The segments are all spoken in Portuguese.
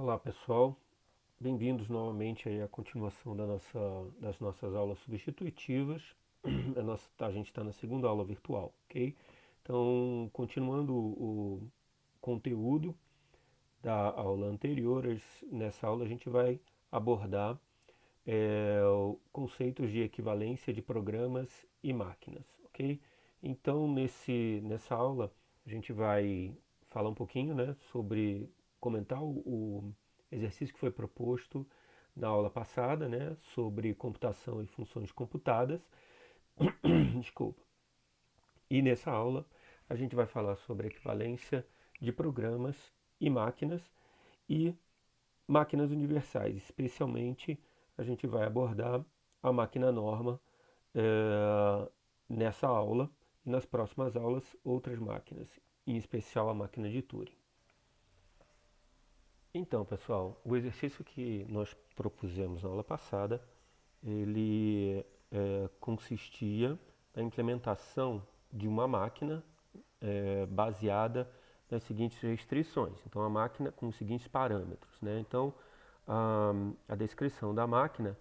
Olá pessoal, bem-vindos novamente aí à continuação das nossas aulas substitutivas. A gente está na segunda aula virtual, ok? Então, continuando o conteúdo da aula anterior, nessa aula a gente vai abordar conceitos de equivalência de programas e máquinas, ok? Então, nessa aula, a gente vai falar um pouquinho, né, sobre comentar o exercício que foi proposto na aula passada, né, sobre computação e funções computadas. Desculpa. E nessa aula, a gente vai falar sobre a equivalência de programas e e máquinas universais. Especialmente, a gente vai abordar a máquina norma nessa aula e nas próximas aulas outras máquinas, em especial a máquina de Turing. Então, pessoal, o exercício que nós propusemos na aula passada, ele consistia na implementação de uma máquina baseada nas seguintes restrições. Então, a máquina com os seguintes parâmetros, né? Então, a descrição da máquina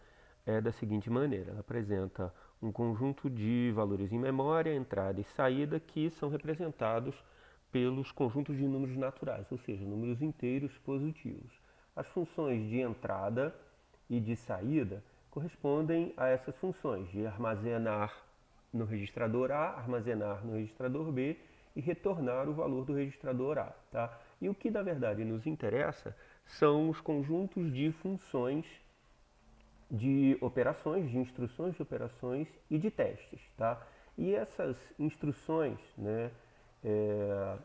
é da seguinte maneira: ela apresenta um conjunto de valores em memória, entrada e saída, que são representados pelos conjuntos de números naturais, ou seja, números inteiros positivos. As funções de entrada e de saída correspondem a essas funções de armazenar no registrador A, armazenar no registrador B e retornar o valor do registrador A. Tá? E o que na verdade nos interessa são os conjuntos de funções de operações, de instruções de operações e de testes. Tá? E essas instruções, né,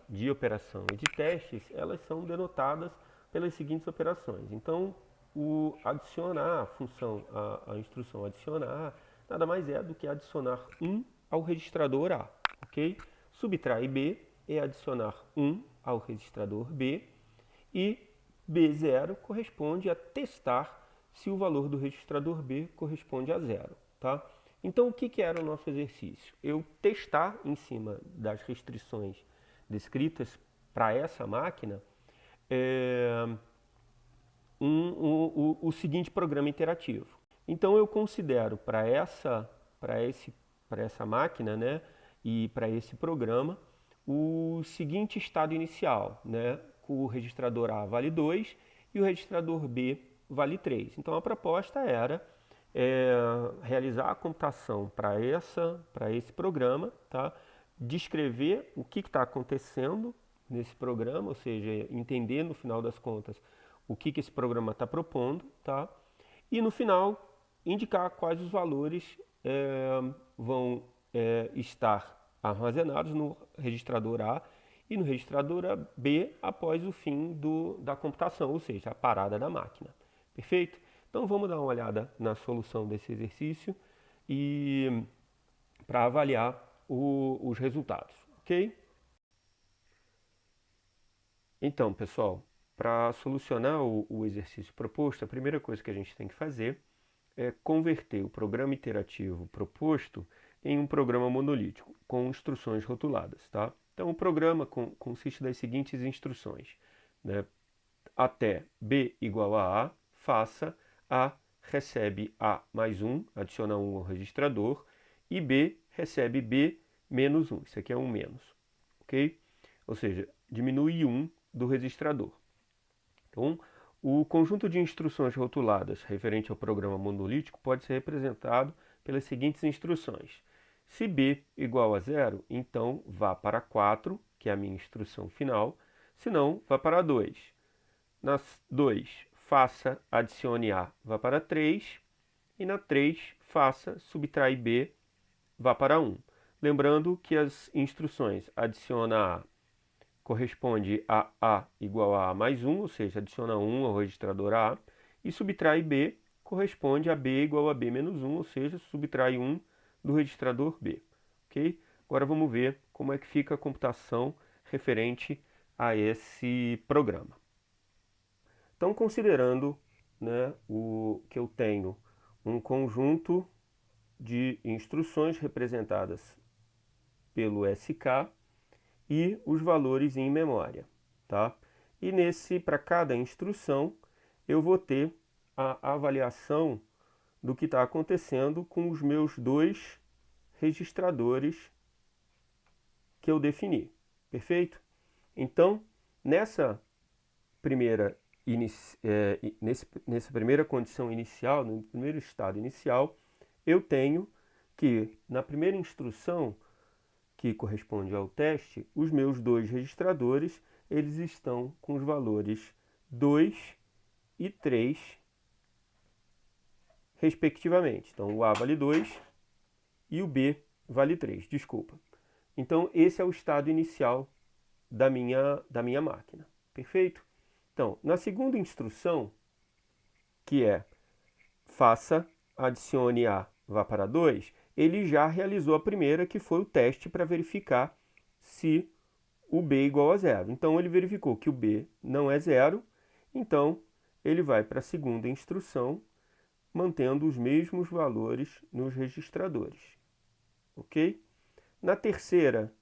de operação e de testes, elas são denotadas pelas seguintes operações. Então, o adicionar, a função, a instrução adicionar, nada mais é do que adicionar 1 ao registrador A, ok? Subtrai B é adicionar 1 ao registrador B e B0 corresponde a testar se o valor do registrador B corresponde a 0, tá? Então, o que era o nosso exercício? Eu testar em cima das restrições descritas para essa máquina o seguinte programa interativo. Então, eu considero para essa máquina, né, e para esse programa o seguinte estado inicial, né? O registrador A vale 2 e o registrador B vale 3. Então, a proposta era realizar a computação para esse programa, tá? Descrever o que está acontecendo nesse programa, ou seja, entender no final das contas o que esse programa está propondo, tá? E no final indicar quais os valores vão estar armazenados no registrador A e no registrador B após o fim da computação, ou seja, a parada da máquina. Perfeito? Então vamos dar uma olhada na solução desse exercício e para avaliar os resultados, ok? Então, pessoal, para solucionar o exercício proposto, a primeira coisa que a gente tem que fazer é converter o programa iterativo proposto em um programa monolítico, com instruções rotuladas, tá? Então, o programa consiste das seguintes instruções, né? Até b igual a faça A recebe A mais 1, adiciona 1 ao registrador, e B recebe B menos 1. Isso aqui é um menos, ok? Ou seja, diminui 1 do registrador. Então, o conjunto de instruções rotuladas referente ao programa monolítico pode ser representado pelas seguintes instruções. Se B igual a 0, então vá para 4, que é a minha instrução final, se não, vá para 2. Na 2, faça, adicione A, vá para 3, e na 3, faça, subtrai B, vá para 1. Lembrando que as instruções adiciona A corresponde a A igual a A mais 1, ou seja, adiciona 1 ao registrador A, e subtrai B corresponde a B igual a B menos 1, ou seja, subtrai 1 do registrador B. Ok? Agora vamos ver como é que fica a computação referente a esse programa. Então, considerando, né, que eu tenho um conjunto de instruções representadas pelo SK e os valores em memória, tá? E para cada instrução, eu vou ter a avaliação do que está acontecendo com os meus dois registradores que eu defini. Perfeito? Então, nessa primeira, nessa primeira condição inicial, no primeiro estado inicial, eu tenho que, na primeira instrução, que corresponde ao teste, os meus dois registradores, eles estão com os valores 2 e 3, respectivamente. Então, o A vale 2 e o B vale 3, desculpa. Então, esse é o estado inicial da minha máquina. Perfeito? Então, na segunda instrução, que é faça, adicione A, vá para 2, ele já realizou a primeira, que foi o teste para verificar se o B é igual a 0. Então, ele verificou que o B não é 0, então ele vai para a segunda instrução, mantendo os mesmos valores nos registradores. Ok? Na terceira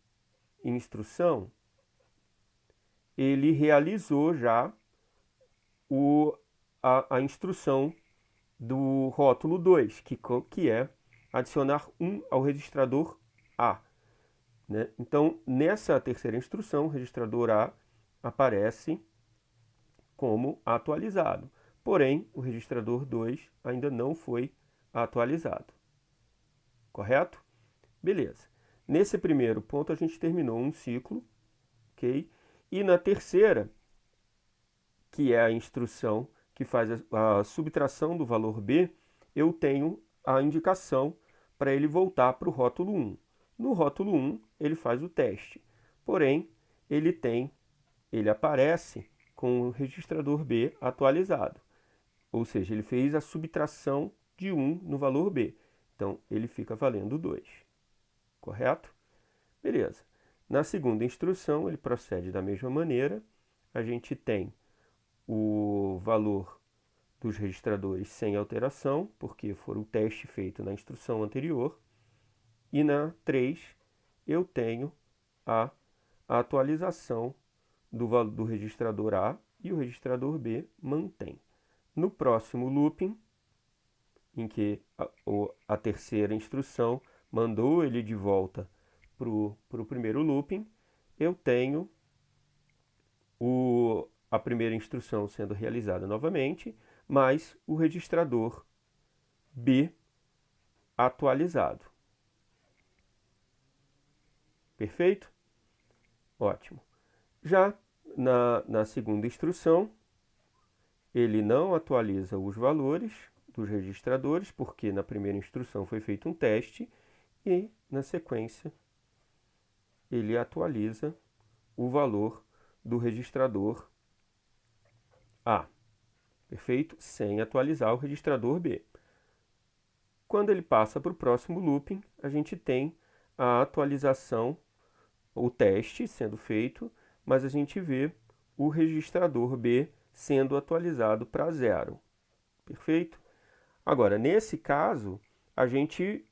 instrução, ele realizou já a instrução do rótulo 2, que é adicionar 1 ao registrador A. Né? Então, nessa terceira instrução, o registrador A aparece como atualizado. Porém, o registrador 2 ainda não foi atualizado. Correto? Beleza. Nesse primeiro ponto, a gente terminou um ciclo, ok? E na terceira, que é a instrução que faz a subtração do valor B, eu tenho a indicação para ele voltar para o rótulo 1. No rótulo 1, ele faz o teste. Porém, ele aparece com o registrador B atualizado. Ou seja, ele fez a subtração de 1 no valor B. Então, ele fica valendo 2. Correto? Beleza. Na segunda instrução, ele procede da mesma maneira. A gente tem o valor dos registradores sem alteração, porque foi o teste feito na instrução anterior. E na 3, eu tenho a atualização do registrador A e o registrador B mantém. No próximo looping, em que a terceira instrução mandou ele de volta para o primeiro looping, eu tenho a primeira instrução sendo realizada novamente, mais o registrador B atualizado. Perfeito? Ótimo. Já na segunda instrução, ele não atualiza os valores dos registradores, porque na primeira instrução foi feito um teste, e na sequência ele atualiza o valor do registrador A. Perfeito? Sem atualizar o registrador B. Quando ele passa para o próximo looping, a gente tem a atualização, o teste sendo feito, mas a gente vê o registrador B sendo atualizado para 0. Perfeito? Agora, nesse caso, a gente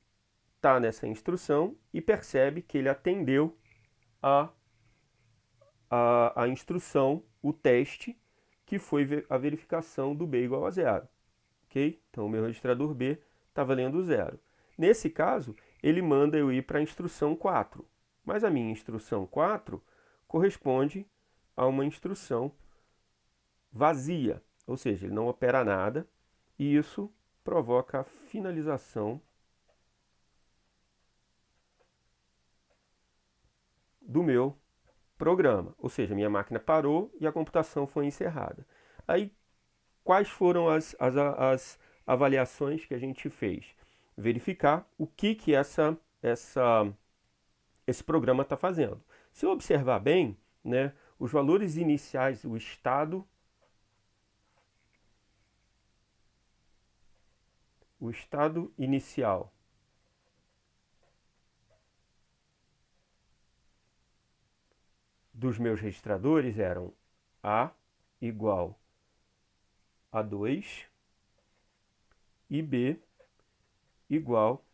está nessa instrução e percebe que ele atendeu a instrução, o teste, que foi a verificação do B igual a 0. Ok? Então, o meu registrador B está valendo 0. Nesse caso, ele manda eu ir para a instrução 4. Mas a minha instrução 4 corresponde a uma instrução vazia, ou seja, ele não opera nada, e isso provoca a finalização do meu programa, ou seja, minha máquina parou e a computação foi encerrada. Aí, quais foram as avaliações que a gente fez? Verificar o que esse programa está fazendo. Se eu observar bem, né, os valores iniciais, o estado inicial dos meus registradores eram A igual a 2 e B igual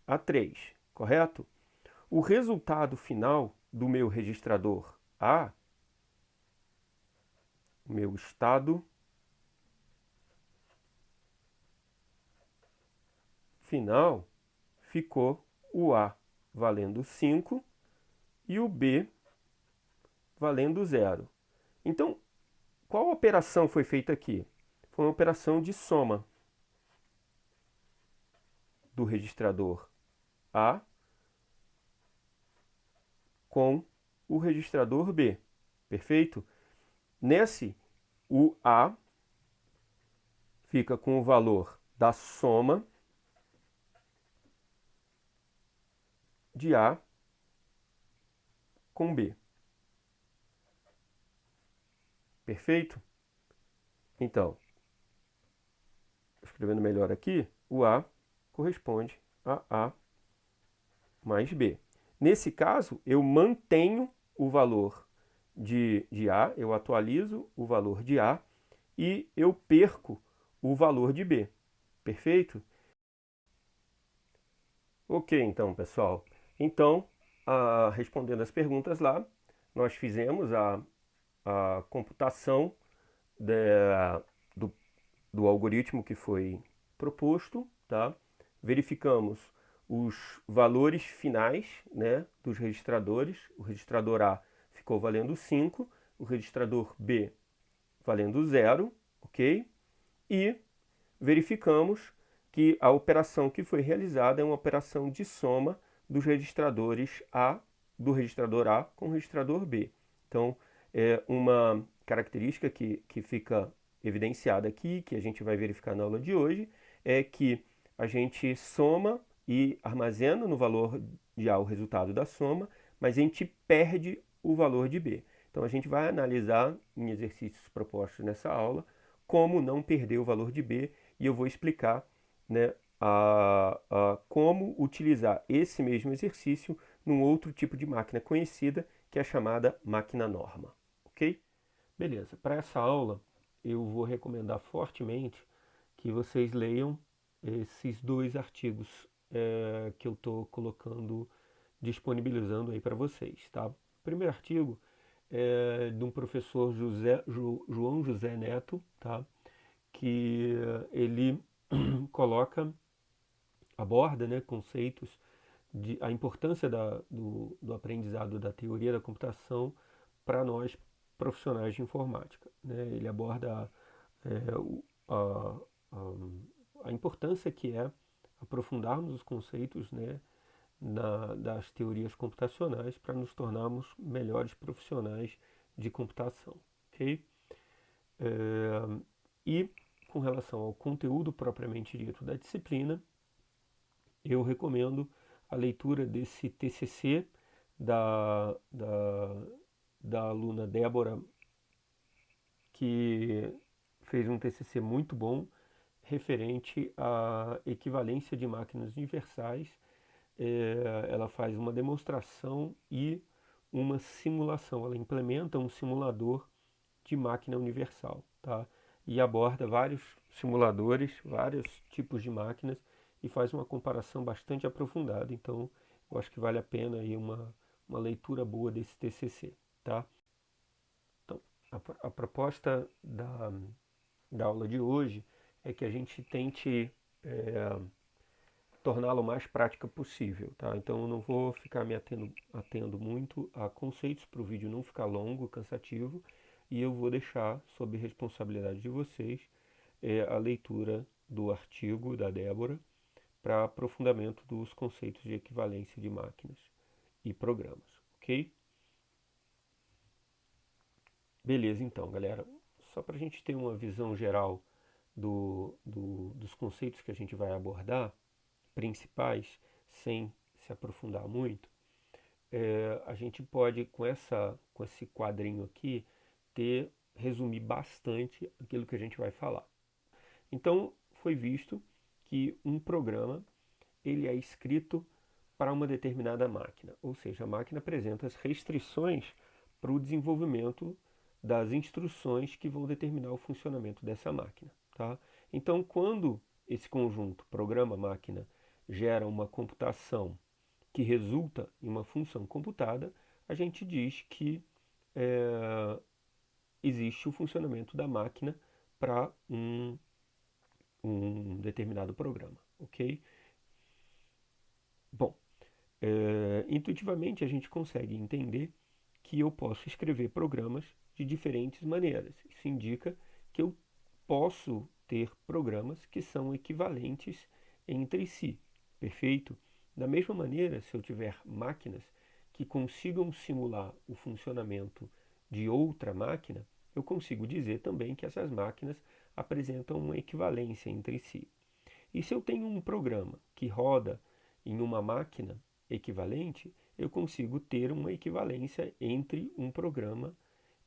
a 3, correto? O resultado final do meu registrador A o meu estado final ficou o A valendo 5 e o B valendo 0. Então, qual operação foi feita aqui? Foi uma operação de soma do registrador A com o registrador B. Perfeito? Nesse, o A fica com o valor da soma de A com B. Perfeito? Então, escrevendo melhor aqui, o A corresponde a A mais B. Nesse caso, eu mantenho o valor de A, eu atualizo o valor de A e eu perco o valor de B. Perfeito? Ok, então, pessoal. Então, respondendo as perguntas lá, nós fizemos a computação do, do algoritmo que foi proposto, tá? Verificamos os valores finais, né, dos registradores. O registrador A ficou valendo 5, o registrador B valendo 0, ok? E verificamos que a operação que foi realizada é uma operação de soma dos registradores A, do registrador A com o registrador B. Então, é uma característica que fica evidenciada aqui, que a gente vai verificar na aula de hoje, é que a gente soma e armazena no valor de A o resultado da soma, mas a gente perde o valor de B. Então, a gente vai analisar em exercícios propostos nessa aula como não perder o valor de B e eu vou explicar, né, como utilizar esse mesmo exercício num outro tipo de máquina conhecida, que é a chamada máquina norma. Ok? Beleza. Para essa aula, eu vou recomendar fortemente que vocês leiam esses dois artigos que eu estou colocando, disponibilizando aí para vocês. Tá? O primeiro artigo é de um professor João José Neto, tá? Que ele coloca, aborda, né, conceitos de a importância do aprendizado da teoria da computação para nós profissionais de informática. Né? Ele aborda a, a importância que é aprofundarmos os conceitos, né, das teorias computacionais para nos tornarmos melhores profissionais de computação. Ok? E com relação ao conteúdo propriamente dito da disciplina, eu recomendo a leitura desse TCC da, da, da aluna Débora, que fez um TCC muito bom referente à equivalência de máquinas universais. Ela faz uma demonstração e uma simulação. Ela implementa um simulador de máquina universal, tá? E aborda vários simuladores, vários tipos de máquinas e faz uma comparação bastante aprofundada. Então, eu acho que vale a pena aí uma leitura boa desse TCC, tá? Então, a proposta da aula de hoje é que a gente tente torná-la o mais prática possível, tá? Então, eu não vou ficar me atendo muito a conceitos para o vídeo não ficar longo, cansativo, e eu vou deixar sob responsabilidade de vocês a leitura do artigo da Débora para aprofundamento dos conceitos de equivalência de máquinas e programas, ok? Beleza, então, galera. Só para a gente ter uma visão geral dos conceitos que a gente vai abordar, principais, sem se aprofundar muito, a gente pode, com esse quadrinho aqui, resumir bastante aquilo que a gente vai falar. Então, foi visto que um programa ele é escrito para uma determinada máquina, ou seja, a máquina apresenta as restrições para o desenvolvimento das instruções que vão determinar o funcionamento dessa máquina. Tá? Então, quando esse conjunto programa-máquina gera uma computação que resulta em uma função computada, a gente diz que existe o funcionamento da máquina para um determinado programa, ok? Bom, intuitivamente a gente consegue entender que eu posso escrever programas de diferentes maneiras. Isso indica que eu posso ter programas que são equivalentes entre si, perfeito? Da mesma maneira, se eu tiver máquinas que consigam simular o funcionamento de outra máquina, eu consigo dizer também que essas máquinas apresentam uma equivalência entre si. E se eu tenho um programa que roda em uma máquina equivalente, eu consigo ter uma equivalência entre um programa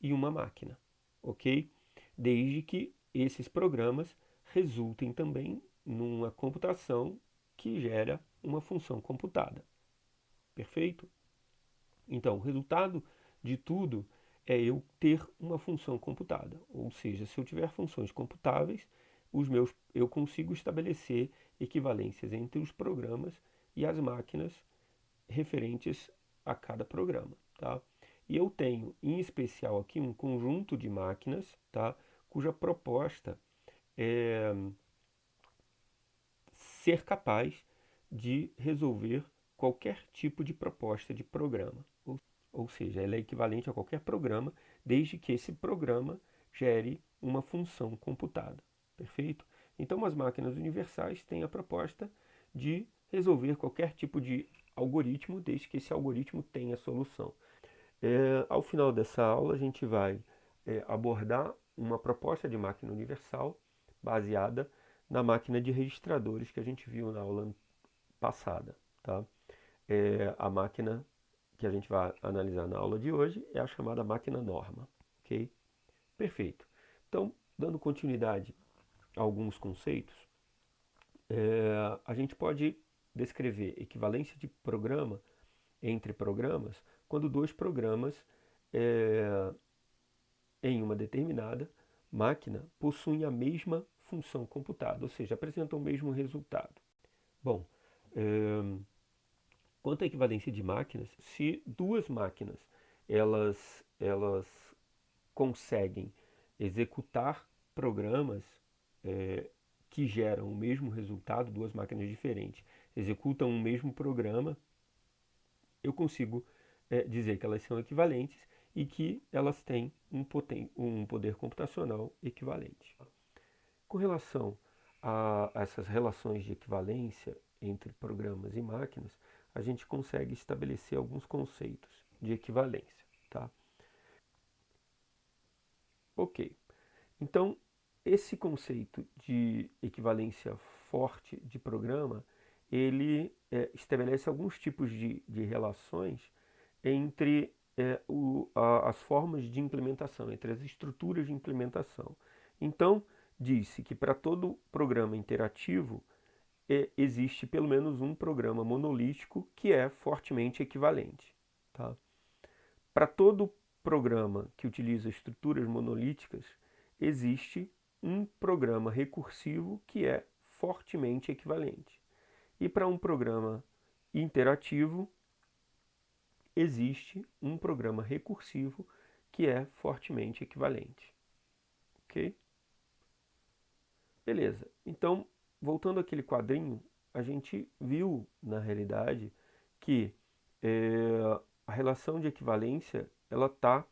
e uma máquina, ok? Desde que esses programas resultem também numa computação que gera uma função computada, perfeito? Então, o resultado de tudo é eu ter uma função computada, ou seja, se eu tiver funções computáveis, eu consigo estabelecer equivalências entre os programas e as máquinas referentes a cada programa, tá? E eu tenho, em especial aqui, um conjunto de máquinas, tá? Cuja proposta é ser capaz de resolver qualquer tipo de proposta de programa. Ou seja, ela é equivalente a qualquer programa, desde que esse programa gere uma função computada. Perfeito? Então, as máquinas universais têm a proposta de resolver qualquer tipo de algoritmo, desde que esse algoritmo tenha solução. Ao final dessa aula, a gente vai abordar uma proposta de máquina universal baseada na máquina de registradores que a gente viu na aula passada. Tá? A máquina que a gente vai analisar na aula de hoje é a chamada máquina norma, ok? Perfeito. Então, dando continuidade a alguns conceitos, a gente pode descrever equivalência de programa entre programas quando dois programas em uma determinada máquina possuem a mesma função computada, ou seja, apresentam o mesmo resultado. Bom, quanto à equivalência de máquinas, se duas máquinas elas conseguem executar programas que geram o mesmo resultado, duas máquinas diferentes executam o mesmo programa, eu consigo dizer que elas são equivalentes e que elas têm um poder computacional equivalente. Com relação a essas relações de equivalência entre programas e máquinas, a gente consegue estabelecer alguns conceitos de equivalência, tá? Ok. Então, esse conceito de equivalência forte de programa, ele estabelece alguns tipos de relações entre as formas de implementação, entre as estruturas de implementação. Então, disse que para todo programa interativo existe pelo menos um programa monolítico que é fortemente equivalente. Tá? Para todo programa que utiliza estruturas monolíticas, existe um programa recursivo que é fortemente equivalente. E para um programa interativo, existe um programa recursivo que é fortemente equivalente. Ok? Beleza. Então, voltando àquele quadrinho, a gente viu, na realidade, que a relação de equivalência ela está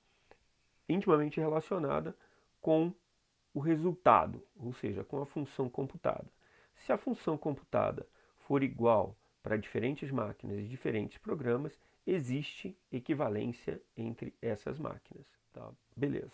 intimamente relacionada com o resultado, ou seja, com a função computada. Se a função computada for igual para diferentes máquinas e diferentes programas, existe equivalência entre essas máquinas. Tá? Beleza.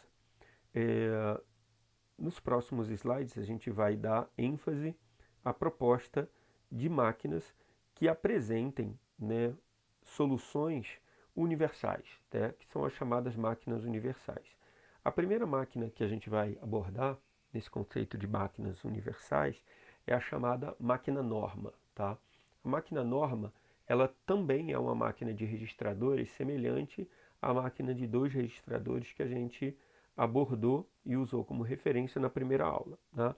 Nos próximos slides, a gente vai dar ênfase à proposta de máquinas que apresentem, né, soluções universais, né, que são as chamadas máquinas universais. A primeira máquina que a gente vai abordar nesse conceito de máquinas universais é a chamada máquina norma. Tá? A máquina norma ela também é uma máquina de registradores semelhante à máquina de dois registradores que a gente abordou e usou como referência na primeira aula. Né?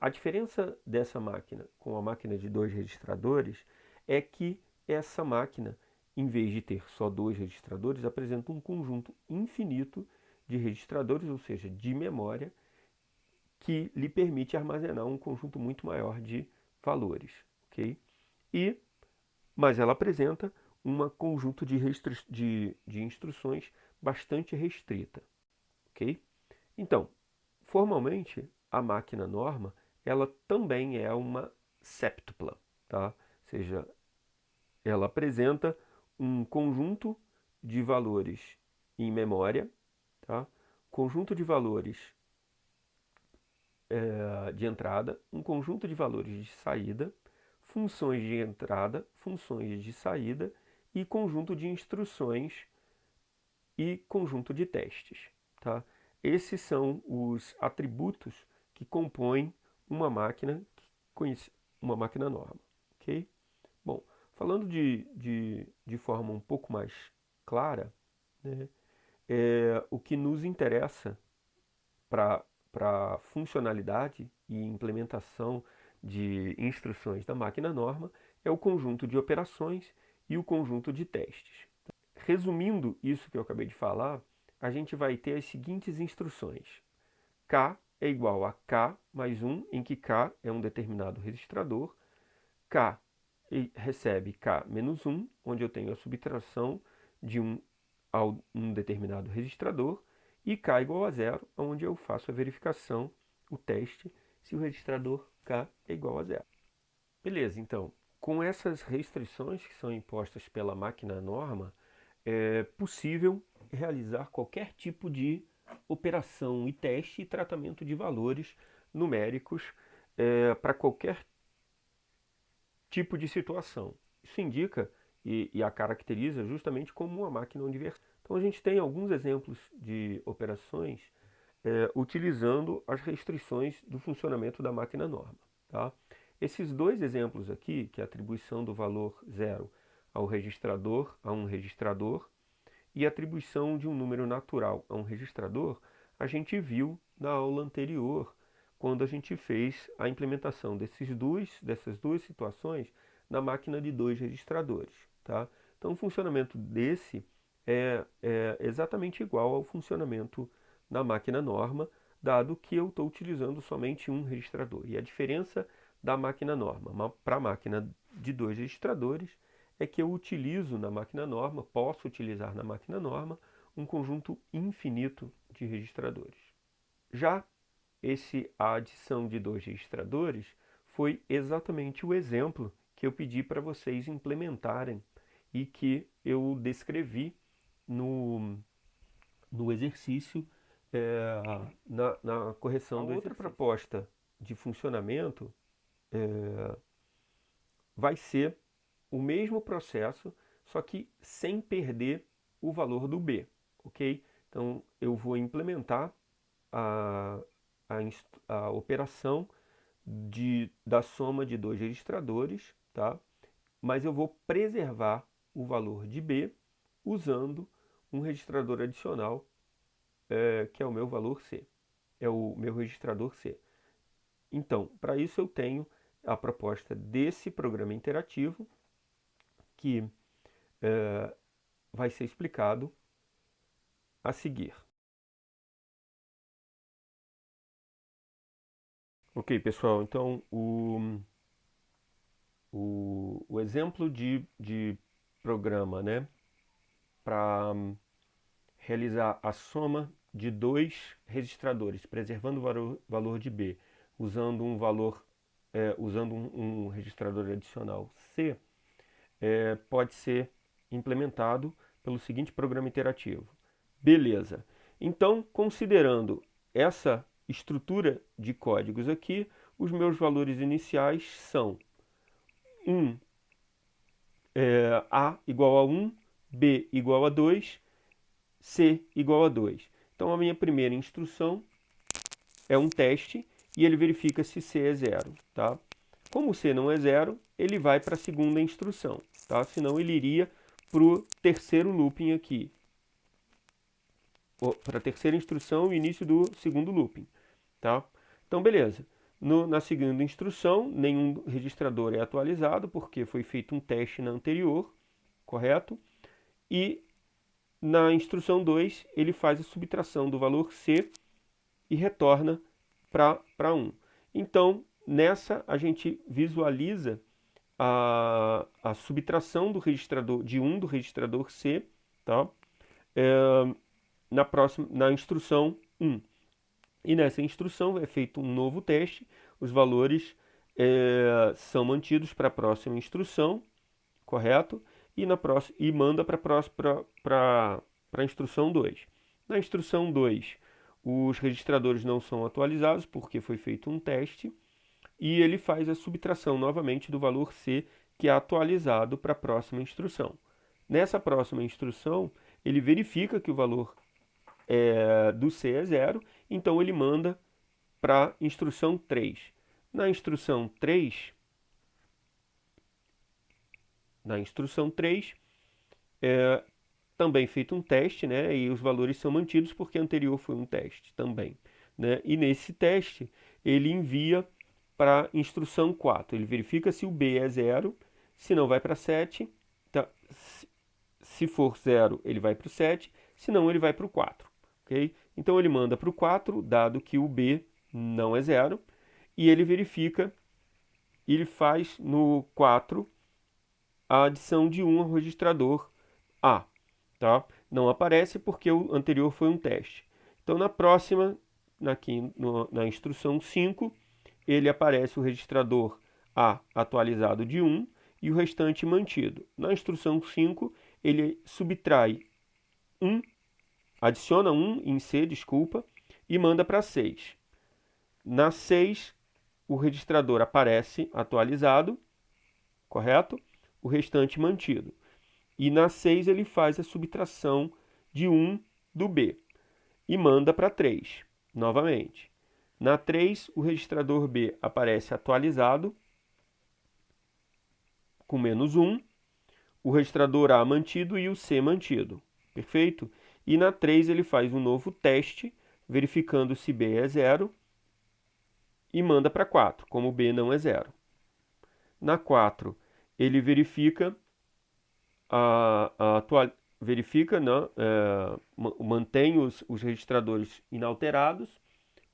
A diferença dessa máquina com a máquina de dois registradores é que essa máquina, em vez de ter só dois registradores, apresenta um conjunto infinito de registradores, ou seja, de memória, que lhe permite armazenar um conjunto muito maior de valores, ok? Mas ela apresenta um conjunto de instruções bastante restrita, ok? Então, formalmente, a máquina norma, ela também é uma séptupla, tá? Ou seja, ela apresenta um conjunto de valores em memória, tá? Conjunto de valores de entrada, um conjunto de valores de saída, funções de entrada, funções de saída e conjunto de instruções e conjunto de testes, tá? Esses são os atributos que compõem uma máquina, uma máquina norma, ok? Bom, falando de forma um pouco mais clara, né, o que nos interessa para a funcionalidade e implementação de instruções da máquina norma é o conjunto de operações e o conjunto de testes. Resumindo isso que eu acabei de falar, a gente vai ter as seguintes instruções. K é igual a K mais 1, em que K é um determinado registrador. K recebe K menos 1, onde eu tenho a subtração de um determinado registrador. E K igual a 0, onde eu faço a verificação, o teste, se o registrador K é igual a 0. Beleza, então, com essas restrições que são impostas pela máquina norma, é possível realizar qualquer tipo de operação e teste e tratamento de valores numéricos para qualquer tipo de situação. Isso indica e a caracteriza justamente como uma máquina universal. Então a gente tem alguns exemplos de operações utilizando as restrições do funcionamento da máquina norma. Tá? Esses dois exemplos aqui, que é a atribuição do valor zero ao registrador, a um registrador, e a atribuição de um número natural a um registrador, a gente viu na aula anterior, quando a gente fez a implementação dessas duas situações na máquina de dois registradores. Tá? Então o funcionamento desse é exatamente igual ao funcionamento na máquina norma, dado que eu estou utilizando somente um registrador. E a diferença da máquina norma para a máquina de dois registradores é que eu utilizo na máquina norma, posso utilizar na máquina norma, um conjunto infinito de registradores. Já a adição de dois registradores foi exatamente o exemplo que eu pedi para vocês implementarem e que eu descrevi no exercício, na correção do exercício. A outra proposta de funcionamento vai ser o mesmo processo, só que sem perder o valor do B, ok? Então, eu vou implementar a operação da soma de dois registradores, tá? Mas eu vou preservar o valor de B usando um registrador adicional, que é o meu valor C, é o meu registrador C. Então, para isso eu tenho a proposta desse programa interativo, que vai ser explicado a seguir. Ok, pessoal, então o exemplo de programa, né, para realizar a soma de dois registradores, preservando o valor de B, usando um registrador adicional C, pode ser implementado pelo seguinte programa interativo. Beleza. Então, considerando essa estrutura de códigos aqui, os meus valores iniciais são A igual a 1, B igual a 2, C igual a 2. Então, a minha primeira instrução é um teste e ele verifica se C é 0. Tá? Como C não é 0, ele vai para a segunda instrução. Tá? Senão, ele iria para o terceiro looping aqui. Para a terceira instrução, o início do segundo looping. Tá? Então, beleza. Na segunda instrução, nenhum registrador é atualizado, porque foi feito um teste na anterior, correto? E Na instrução 2, ele faz a subtração do valor C e retorna para 1. Então, nessa a gente visualiza a subtração do registrador de 1 do registrador C, tá? Na instrução 1. E nessa instrução é feito um novo teste, os valores são mantidos para a próxima instrução, correto? E manda para a instrução 2. Na instrução 2, os registradores não são atualizados porque foi feito um teste e ele faz a subtração novamente do valor C que é atualizado para a próxima instrução. Nessa próxima instrução, ele verifica que o valor do C é 0, então ele manda para a instrução 3. Na instrução 3, também feito um teste, né? E os valores são mantidos porque anterior foi um teste também, né? E nesse teste ele envia para a instrução 4. Ele verifica se o B é 0, se não vai para 7. Tá? Se for 0, ele vai para o 7, se não, ele vai para o 4. Okay? Então ele manda para o 4, dado que o B não é 0, e ele verifica, ele faz no 4 a adição de 1 ao registrador A. Tá? Não aparece porque o anterior foi um teste. Então na próxima, na instrução 5, ele aparece o registrador A atualizado de 1 e o restante mantido. Na instrução 5, ele subtrai 1, adiciona 1 em C, desculpa, e manda para 6. Na 6, o registrador aparece atualizado, correto? O restante mantido. E na 6 ele faz a subtração de 1 do B e manda para 3, novamente. Na 3, o registrador B aparece atualizado, com menos 1, o registrador A mantido e o C mantido. Perfeito? E na 3 ele faz um novo teste, verificando se B é 0, e manda para 4, como B não é 0. Na 4, ele verifica, mantém os registradores inalterados,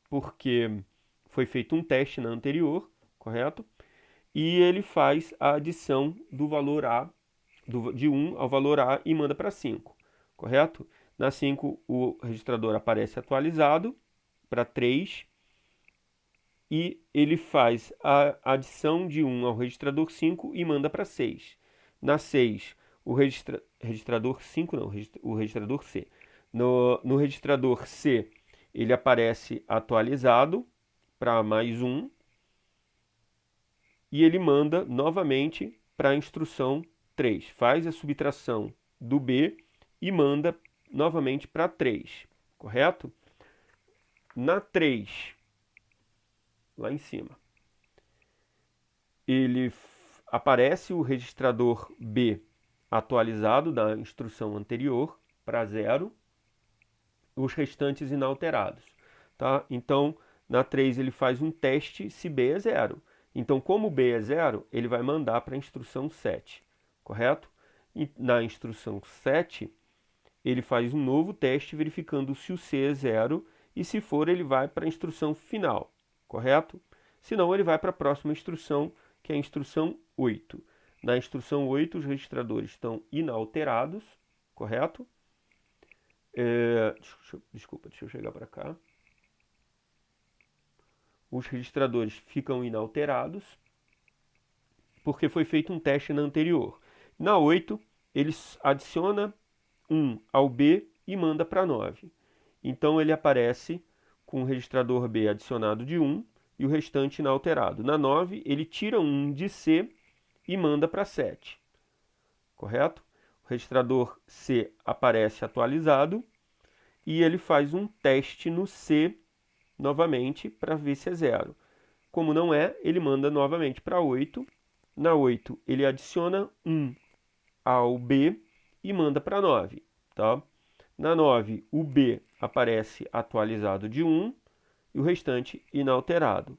porque foi feito um teste na anterior, correto? E ele faz a adição do valor A, de 1 ao valor A e manda para 5, correto? Na 5 o registrador aparece atualizado para 3 e ele faz a adição de 1 ao registrador 5 e manda para 6. Na 6 o registrador 5 não, o registrador C. No registrador C ele aparece atualizado para mais 1 e ele manda novamente para a instrução 3. Faz a subtração do B e manda novamente para 3, correto? Na 3, lá em cima, aparece o registrador B atualizado da instrução anterior para 0, os restantes inalterados. Tá? Então, na 3 ele faz um teste se B é 0. Então, como B é 0, ele vai mandar para a instrução 7, correto? E na instrução 7, ele faz um novo teste verificando se o C é 0 e se for, ele vai para a instrução final, correto? Se não, ele vai para a próxima instrução, que é a instrução 8. Na instrução 8, os registradores estão inalterados, correto? Desculpa, deixa eu chegar para cá. Os registradores ficam inalterados, porque foi feito um teste na anterior. Na 8, ele adiciona 1 ao B e manda para 9. Então ele aparece com o registrador B adicionado de 1 e o restante inalterado. Na 9, ele tira 1 de C e manda para 7. Correto? O registrador C aparece atualizado e ele faz um teste no C novamente para ver se é 0. Como não é, ele manda novamente para 8. Na 8, ele adiciona 1 ao B e manda para 9. Tá? Na 9, o B aparece atualizado de 1 e o restante inalterado.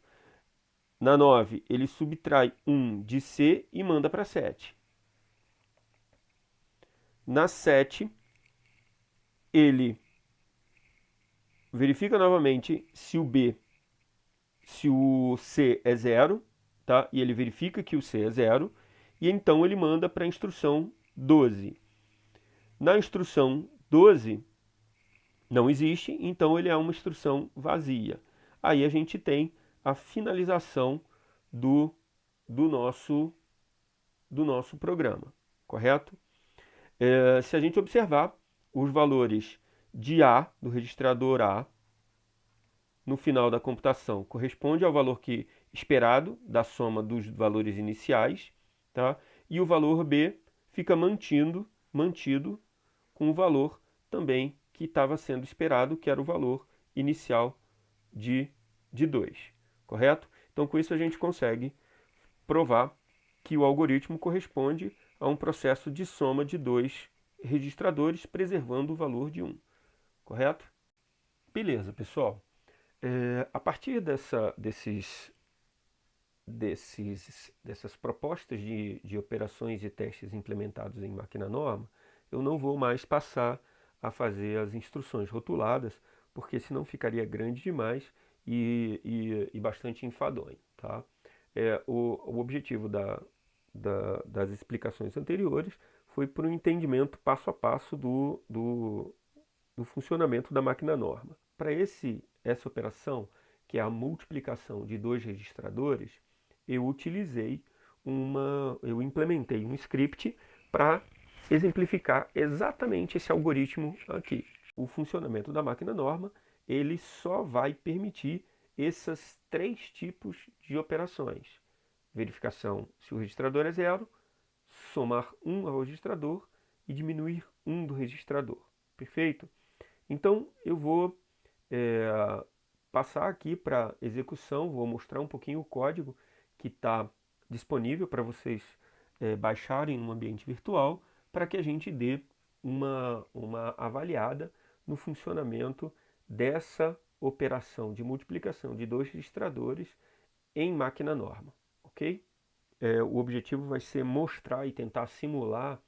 Na 9, ele subtrai 1 de C e manda para 7. Na 7, ele verifica novamente se o C é 0, tá? E ele verifica que o C é 0, e então ele manda para a instrução 12. Na instrução 12 não existe, então ele é uma instrução vazia. Aí a gente tem a finalização do, do, nosso, do nosso programa, correto? Se a gente observar os valores de A, do registrador A, no final da computação, corresponde ao valor esperado da soma dos valores iniciais, tá? E o valor B fica mantido com o valor também que estava sendo esperado, que era o valor inicial de 2, correto? Então, com isso, a gente consegue provar que o algoritmo corresponde a um processo de soma de dois registradores, preservando o valor de 1, correto? Beleza, pessoal. A partir dessas propostas de operações e testes implementados em máquina-norma, eu não vou mais passar a fazer as instruções rotuladas, porque senão ficaria grande demais e bastante enfadonho. Tá? O objetivo das explicações anteriores foi para o entendimento passo a passo do funcionamento da máquina-norma. Para essa operação, que é a multiplicação de dois registradores, eu implementei um script para exemplificar exatamente esse algoritmo aqui. O funcionamento da máquina-norma, ele só vai permitir esses 3 tipos de operações. Verificação se o registrador é 0, somar 1 ao registrador e diminuir 1 do registrador. Perfeito? Então, eu vou passar aqui para execução, vou mostrar um pouquinho o código que está disponível para vocês baixarem no ambiente virtual, para que a gente dê uma avaliada no funcionamento dessa operação de multiplicação de dois registradores em máquina-norma, ok? O objetivo vai ser mostrar e tentar simular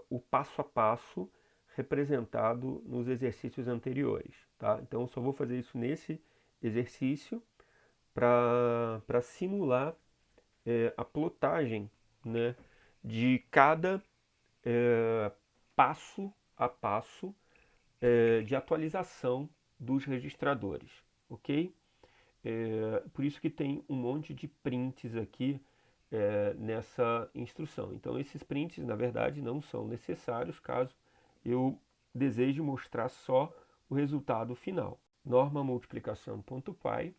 o passo a passo representado nos exercícios anteriores. Tá? Então, eu só vou fazer isso nesse exercício para simular a plotagem, né, de cada passo a passo de atualização dos registradores. Ok? Por isso que tem um monte de prints aqui nessa instrução. Então, esses prints, na verdade, não são necessários caso eu deseje mostrar só o resultado final. Norma multiplicação.py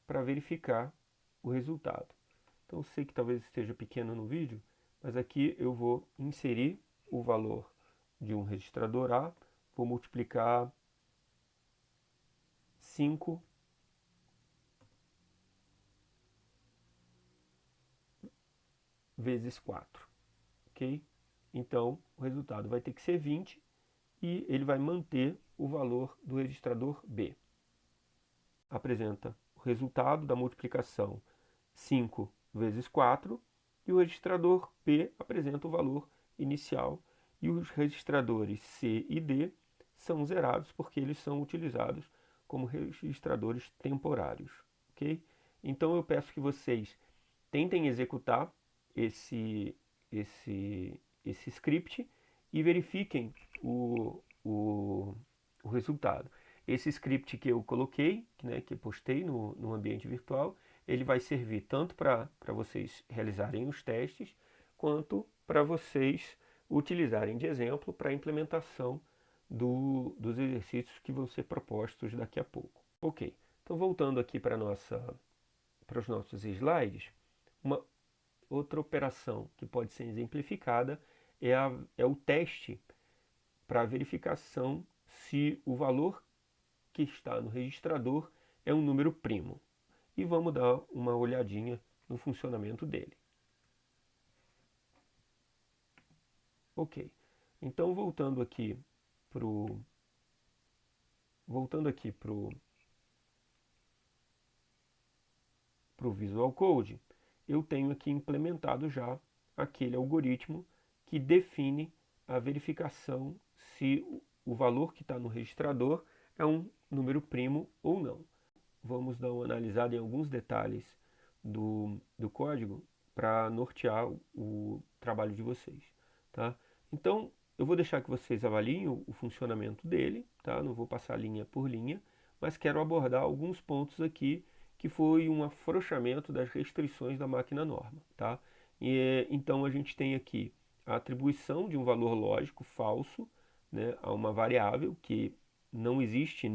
para verificar o resultado. Então, eu sei que talvez esteja pequeno no vídeo, mas aqui eu vou inserir o valor de um registrador A, vou multiplicar 5 vezes 4, ok? Então, o resultado vai ter que ser 20 e ele vai manter o valor do registrador B. Apresenta o resultado da multiplicação 5 vezes 4 e o registrador P apresenta o valor inicial e os registradores C e D são zerados porque eles são utilizados como registradores temporários, ok? Então eu peço que vocês tentem executar esse script e verifiquem o resultado. Esse script que eu coloquei, né, que eu postei no ambiente virtual, ele vai servir tanto para vocês realizarem os testes, quanto para vocês utilizarem de exemplo para a implementação dos exercícios que vão ser propostos daqui a pouco. Ok, então voltando aqui para os nossos slides, uma outra operação que pode ser exemplificada é o teste para verificação se o valor que está no registrador é um número primo. E vamos dar uma olhadinha no funcionamento dele. Ok, então voltando aqui para o Visual Code, eu tenho aqui implementado já aquele algoritmo que define a verificação se o valor que está no registrador é um número primo ou não. Vamos dar uma analisada em alguns detalhes do código para nortear o trabalho de vocês, tá? Então, eu vou deixar que vocês avaliem o funcionamento dele, tá? Não vou passar linha por linha, mas quero abordar alguns pontos aqui que foi um afrouxamento das restrições da máquina norma, tá? Então a gente tem aqui a atribuição de um valor lógico falso, né, a uma variável que não existe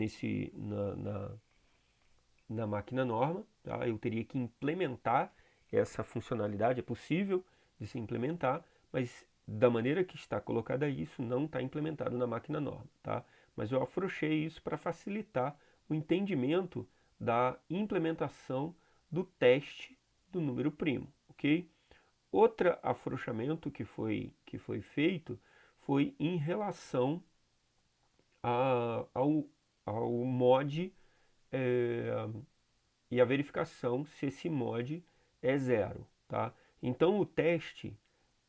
na máquina norma, tá? Eu teria que implementar essa funcionalidade, é possível de se implementar, mas da maneira que está colocada isso não está implementado na máquina norma, tá? Mas eu afrouxei isso para facilitar o entendimento da implementação do teste do número primo, ok? Outro afrouxamento que foi feito foi em relação ao mod e a verificação se esse mod é zero, tá? Então o teste,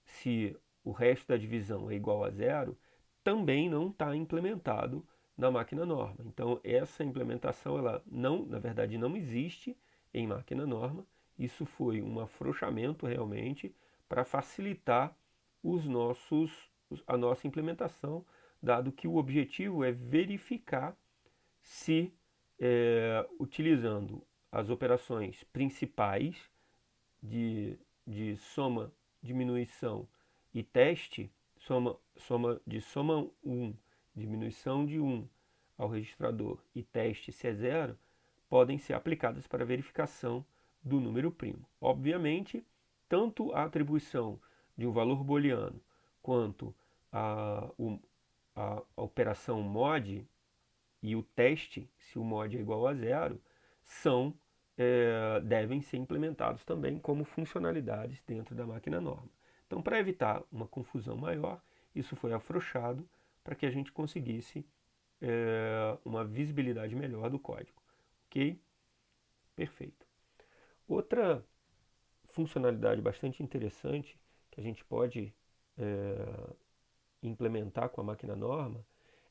se o resto da divisão é igual a zero, também não está implementado na máquina norma. Então essa implementação, ela não, na verdade, não existe em máquina norma. Isso foi um afrouxamento realmente para facilitar a nossa implementação, dado que o objetivo é verificar se, utilizando as operações principais de soma, diminuição e teste, soma 1, diminuição de 1 ao registrador e teste se é zero, podem ser aplicadas para verificação do número primo. Obviamente, tanto a atribuição de um valor booleano quanto a operação mod e o teste, se o mod é igual a zero, devem ser implementados também como funcionalidades dentro da máquina norma. Então, para evitar uma confusão maior, isso foi afrouxado para que a gente conseguisse uma visibilidade melhor do código. Ok? Perfeito. Outra funcionalidade bastante interessante que a gente pode implementar com a máquina norma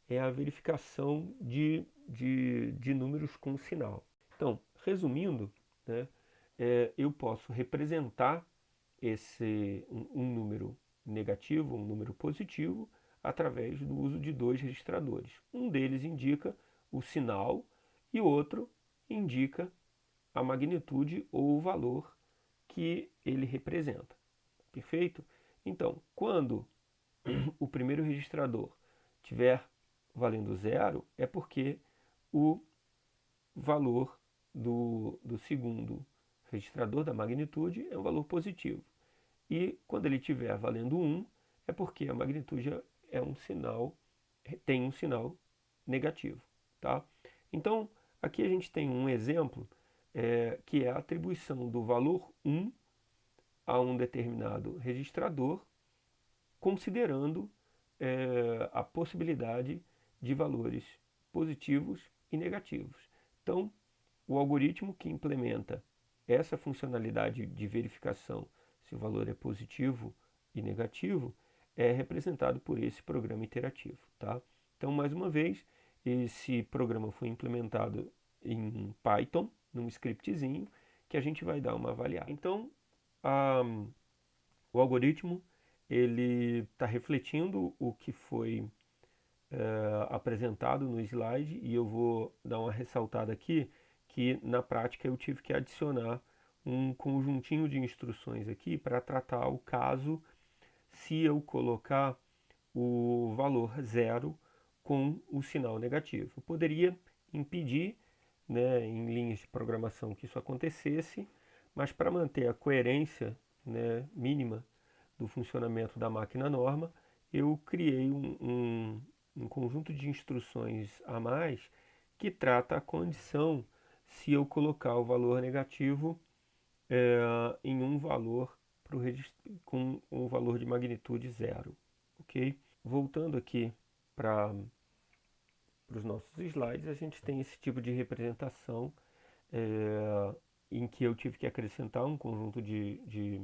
é a verificação de números com sinal. Então, resumindo, né, eu posso representar um número negativo, um número positivo, através do uso de dois registradores. Um deles indica o sinal e o outro indica a magnitude ou o valor que ele representa. Perfeito? Então, quando o primeiro registrador tiver valendo zero, é porque o valor do segundo registrador da magnitude é um valor positivo. E quando ele estiver valendo 1, é porque a magnitude tem um sinal negativo. Tá? Então, aqui a gente tem um exemplo que é a atribuição do valor 1 a um determinado registrador, considerando a possibilidade de valores positivos e negativos. Então, o algoritmo que implementa essa funcionalidade de verificação se o valor é positivo e negativo é representado por esse programa iterativo. Tá? Então, mais uma vez, esse programa foi implementado em Python, num scriptzinho, que a gente vai dar uma avaliada. Então, o algoritmo ele está refletindo o que foi apresentado no slide, e eu vou dar uma ressaltada aqui que na prática eu tive que adicionar um conjuntinho de instruções aqui para tratar o caso se eu colocar o valor zero com o sinal negativo. Eu poderia impedir, né, em linhas de programação que isso acontecesse, mas para manter a coerência, né, mínima do funcionamento da máquina norma, eu criei um conjunto de instruções a mais que trata a condição se eu colocar o valor negativo em um valor com um valor de magnitude zero. Ok? Voltando aqui para os nossos slides, a gente tem esse tipo de representação em que eu tive que acrescentar um conjunto de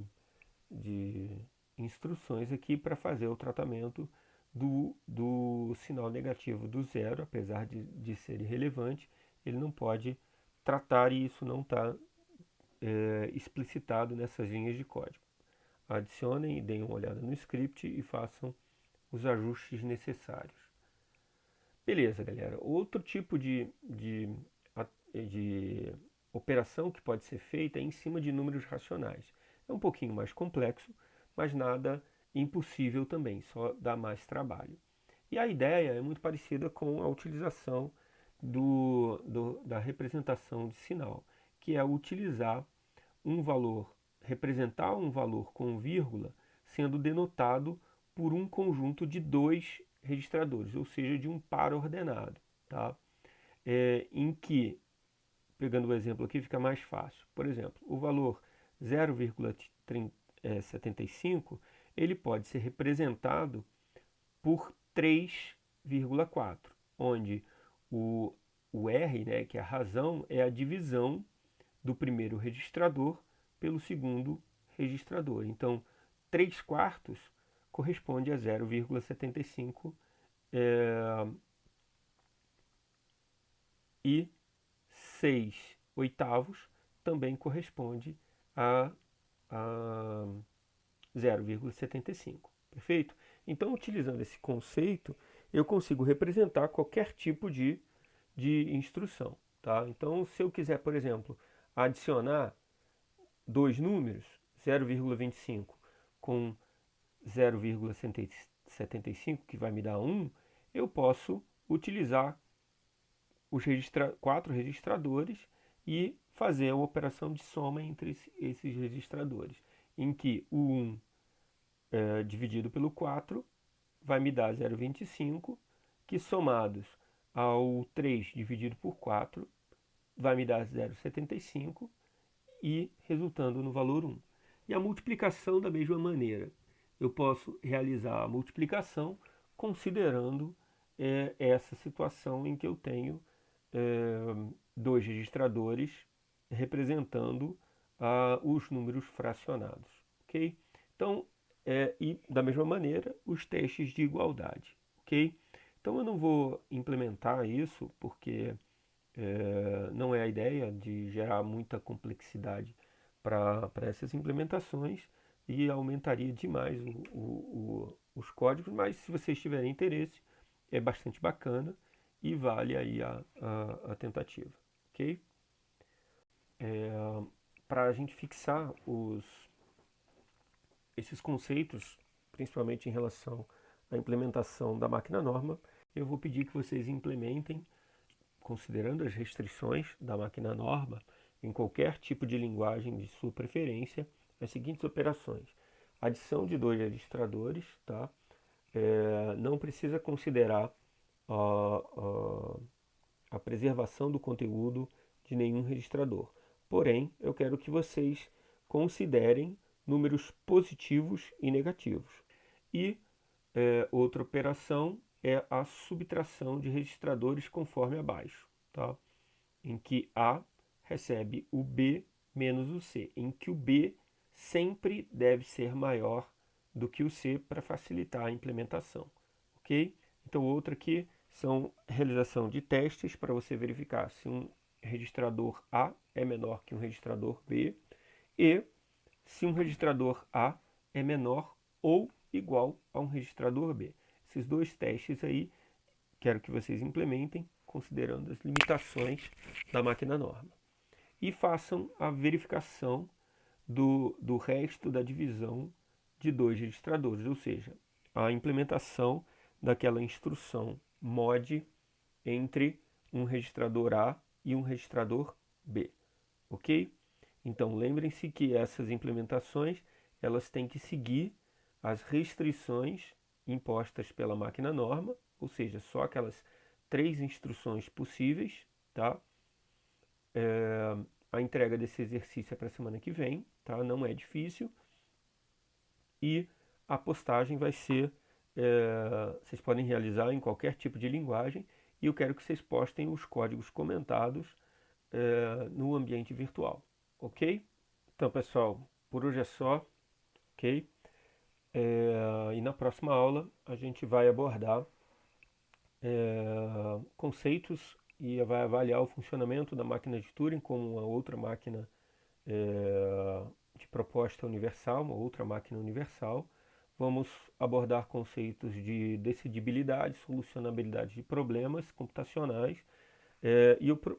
instruções aqui para fazer o tratamento do sinal negativo do zero, apesar de ser irrelevante, ele não pode tratar e isso não está explicitado nessas linhas de código. Adicionem e deem uma olhada no script e façam os ajustes necessários. Beleza, galera. Outro tipo de operação que pode ser feita é em cima de números racionais. É um pouquinho mais complexo, mas nada impossível também, só dá mais trabalho. E a ideia é muito parecida com a utilização da representação de sinal, que é utilizar um valor, representar um valor com vírgula, sendo denotado por um conjunto de dois registradores, ou seja, de um par ordenado, tá? Em que, pegando o exemplo aqui, fica mais fácil. Por exemplo, o valor 0,75 ele pode ser representado por 3,4, onde o R, né, que é a razão, é a divisão do primeiro registrador pelo segundo registrador. Então, 3 quartos corresponde a 0,75 e 6 oitavos também corresponde a 0,75. Perfeito? Então, utilizando esse conceito, eu consigo representar qualquer tipo de instrução. Tá? Então, se eu quiser, por exemplo, adicionar dois números, 0,25 com 0,75, que vai me dar 1, eu posso utilizar os quatro registradores e fazer a operação de soma entre esses registradores, em que o 1 dividido pelo 4 vai me dar 0,25, que somados ao 3 dividido por 4 vai me dar 0,75 e resultando no valor 1. E a multiplicação da mesma maneira. Eu posso realizar a multiplicação considerando essa situação em que eu tenho dois registradores representando os números fracionados. Ok? Então, e da mesma maneira, os testes de igualdade. Ok? Então eu não vou implementar isso porque não é a ideia de gerar muita complexidade para essas implementações e aumentaria demais os códigos, mas se vocês tiverem interesse, é bastante bacana e vale aí a tentativa, ok? Para a gente fixar esses conceitos, principalmente em relação à implementação da máquina norma, eu vou pedir que vocês implementem, considerando as restrições da máquina norma, em qualquer tipo de linguagem de sua preferência, as seguintes operações. Adição de dois registradores, tá? Não precisa considerar a preservação do conteúdo de nenhum registrador. Porém, eu quero que vocês considerem números positivos e negativos. E outra operação é a subtração de registradores conforme abaixo, tá? Em que A recebe o B menos o C, em que o B sempre deve ser maior do que o C para facilitar a implementação, ok? Então outra aqui são realização de testes para você verificar se um registrador A é menor que um registrador B e se um registrador A é menor ou igual a um registrador B. Esses dois testes aí quero que vocês implementem considerando as limitações da máquina norma. E façam a verificação do resto da divisão de dois registradores, ou seja, a implementação daquela instrução mod entre um registrador A e um registrador B, ok? Então lembrem-se que essas implementações elas têm que seguir as restrições impostas pela máquina norma, ou seja, só aquelas 3 instruções possíveis, tá? A entrega desse exercício é para a semana que vem, tá? Não é difícil. E a postagem vai ser, vocês podem realizar em qualquer tipo de linguagem e eu quero que vocês postem os códigos comentados no ambiente virtual, ok? Então, pessoal, por hoje é só, ok? E na próxima aula a gente vai abordar conceitos e vai avaliar o funcionamento da máquina de Turing como uma outra máquina de proposta universal, uma outra máquina universal. Vamos abordar conceitos de decidibilidade, solucionabilidade de problemas computacionais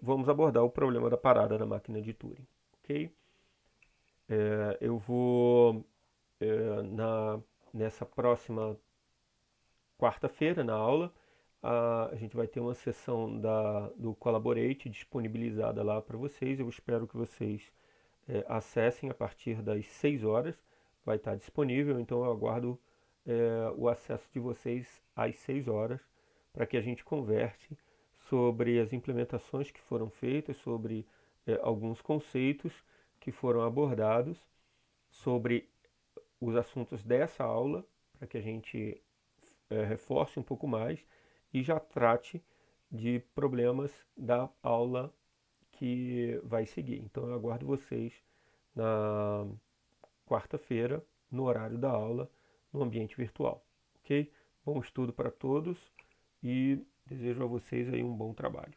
vamos abordar o problema da parada da máquina de Turing, ok? Eu vou nessa próxima quarta-feira na aula a gente vai ter uma sessão do Collaborate disponibilizada lá para vocês. Eu espero que vocês acessem a partir das 6 horas, vai estar disponível, então eu aguardo o acesso de vocês às 6 horas para que a gente converse sobre as implementações que foram feitas, sobre alguns conceitos que foram abordados, sobre os assuntos dessa aula, para que a gente reforce um pouco mais e já trate de problemas da aula que vai seguir. Então eu aguardo vocês na quarta-feira, no horário da aula, no ambiente virtual. Ok? Bom estudo para todos e desejo a vocês aí um bom trabalho.